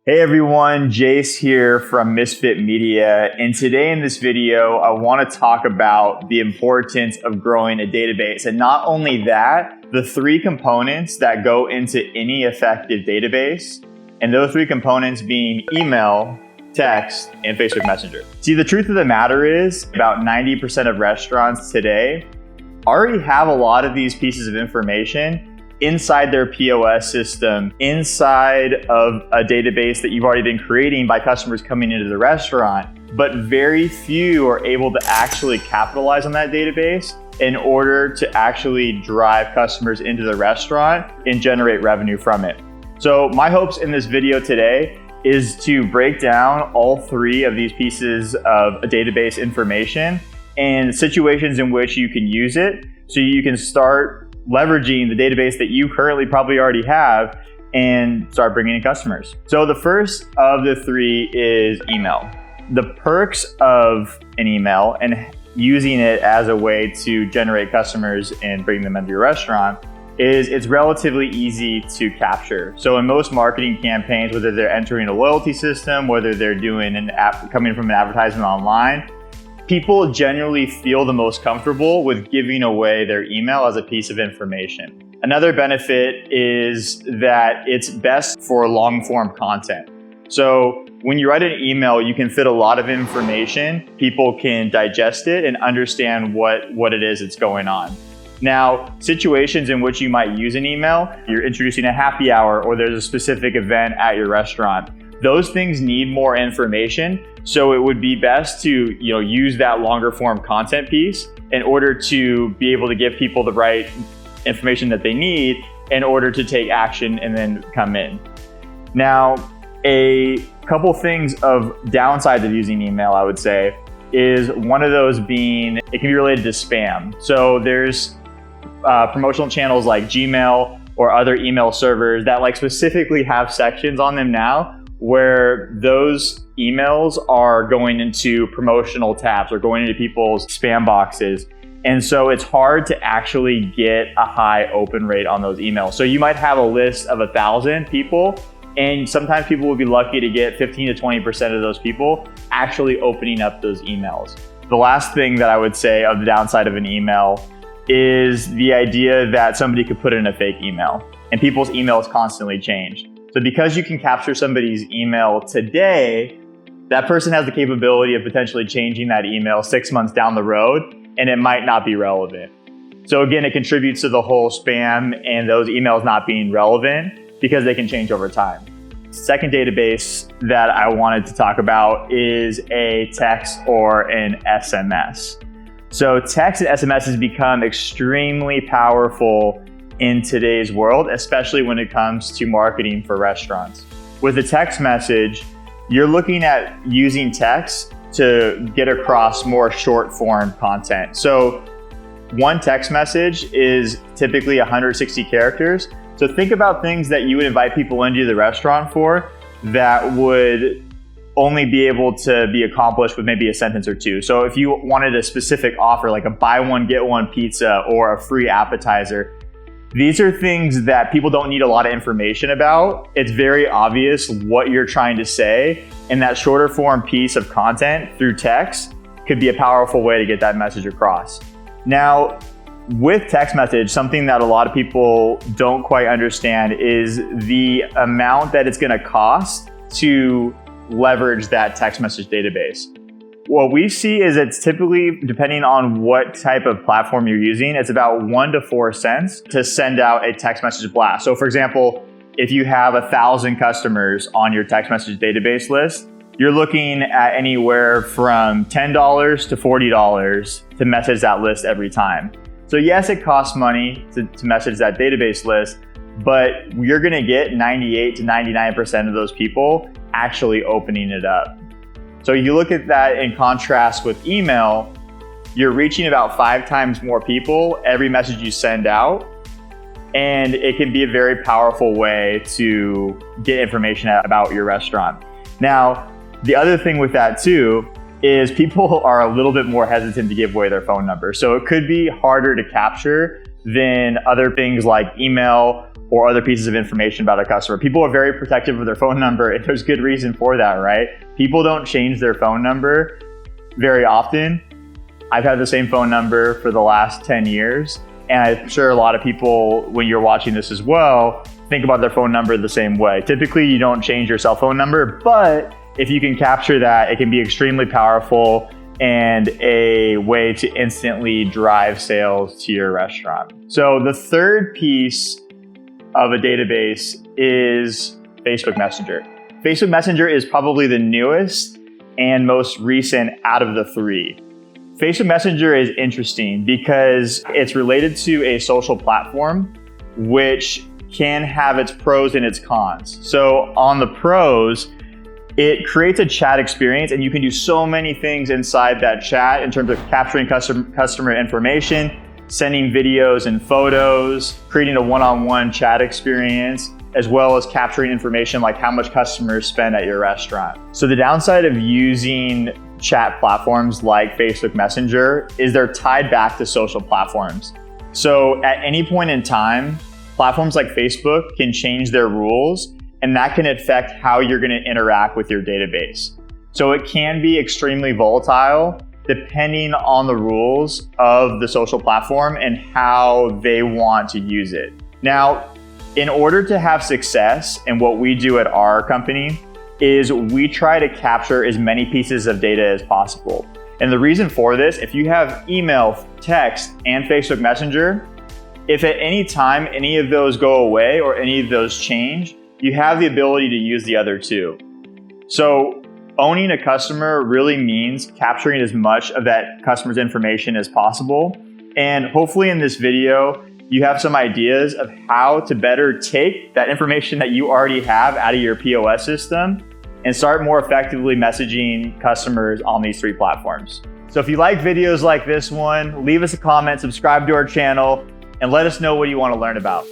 Hey everyone, Jace here from Misfit Media, and today in this video I want to talk about the importance of growing a database, and not only that, the three components that go into any effective database, and those three components being email, text, and Facebook Messenger. See, the truth of the matter is about 90% of restaurants today already have a lot of these pieces of information inside their POS system, inside of a database that you've already been creating by customers coming into the restaurant, but very few are able to actually capitalize on that database in order to actually drive customers into the restaurant and generate revenue from it. So my hopes in this video today is to break down all three of these pieces of database information and situations in which you can use it so you can start leveraging the database that you currently probably already have and start bringing in customers. So the first of the three is email. The perks of an email and using it as a way to generate customers and bring them into your restaurant is it's relatively easy to capture. So in most marketing campaigns, whether they're entering a loyalty system, whether they're doing an app coming from an advertisement online, people generally feel the most comfortable with giving away their email as a piece of information. Another benefit is that it's best for long form content. So when you write an email, you can fit a lot of information. People can digest it and understand what it is that's going on. Now, situations in which you might use an email, you're introducing a happy hour or there's a specific event at your restaurant. Those things need more information, so it would be best to use that longer form content piece in order to be able to give people the right information that they need in order to take action and then come in. Now, a couple things of downsides of using email, I would say, is one of those being it can be related to spam. So there's promotional channels like Gmail or other email servers that specifically have sections on them now where those emails are going into promotional tabs or going into people's spam boxes. And so it's hard to actually get a high open rate on those emails. So you might have a list of 1,000 people, and sometimes people will be lucky to get 15 to 20% of those people actually opening up those emails. The last thing that I would say of the downside of an email is the idea that somebody could put in a fake email, and people's emails constantly change. So because you can capture somebody's email today, that person has the capability of potentially changing that email 6 months down the road, and it might not be relevant. So again, it contributes to the whole spam and those emails not being relevant because they can change over time. Second database that I wanted to talk about is a text or an SMS. So text and SMS has become extremely powerful in today's world, especially when it comes to marketing for restaurants. With a text message, you're looking at using text to get across more short form content. So one text message is typically 160 characters. So think about things that you would invite people into the restaurant for that would only be able to be accomplished with maybe a sentence or two. So if you wanted a specific offer, like a buy one, get one pizza or a free appetizer, these are things that people don't need a lot of information about. It's very obvious what you're trying to say, and that shorter form piece of content through text could be a powerful way to get that message across. Now, with text message, something that a lot of people don't quite understand is the amount that it's going to cost to leverage that text message database. What we see is it's typically, depending on what type of platform you're using, it's about 1 to 4 cents to send out a text message blast. So for example, if you have 1,000 customers on your text message database list, you're looking at anywhere from $10 to $40 to message that list every time. So yes, it costs money to message that database list, but you're gonna get 98 to 99% of those people actually opening it up. So you look at that in contrast with email, you're reaching about 5 times more people every message you send out, and it can be a very powerful way to get information about your restaurant. Now, the other thing with that too is people are a little bit more hesitant to give away their phone number. So it could be harder to capture than other things like email or other pieces of information about a customer. People are very protective of their phone number, and there's good reason for that, right? People don't change their phone number very often. I've had the same phone number for the last 10 years, and I'm sure a lot of people, when you're watching this as well, think about their phone number the same way. Typically, you don't change your cell phone number, but if you can capture that, it can be extremely powerful and a way to instantly drive sales to your restaurant. So the third piece of a database is Facebook Messenger. Facebook Messenger is probably the newest and most recent out of the three. Facebook Messenger is interesting because it's related to a social platform, which can have its pros and its cons. So on the pros, it creates a chat experience, and you can do so many things inside that chat in terms of capturing customer information, sending videos and photos, creating a one-on-one chat experience, as well as capturing information like how much customers spend at your restaurant. So the downside of using chat platforms like Facebook Messenger is they're tied back to social platforms. So at any point in time, platforms like Facebook can change their rules, and that can affect how you're going to interact with your database. So it can be extremely volatile depending on the rules of the social platform and how they want to use it. Now, in order to have success in what we do at our company is we try to capture as many pieces of data as possible. And the reason for this, if you have email, text, and Facebook Messenger, if at any time any of those go away or any of those change, you have the ability to use the other two. So owning a customer really means capturing as much of that customer's information as possible. And hopefully in this video, you have some ideas of how to better take that information that you already have out of your POS system and start more effectively messaging customers on these three platforms. So if you like videos like this one, leave us a comment, subscribe to our channel, and let us know what you want to learn about.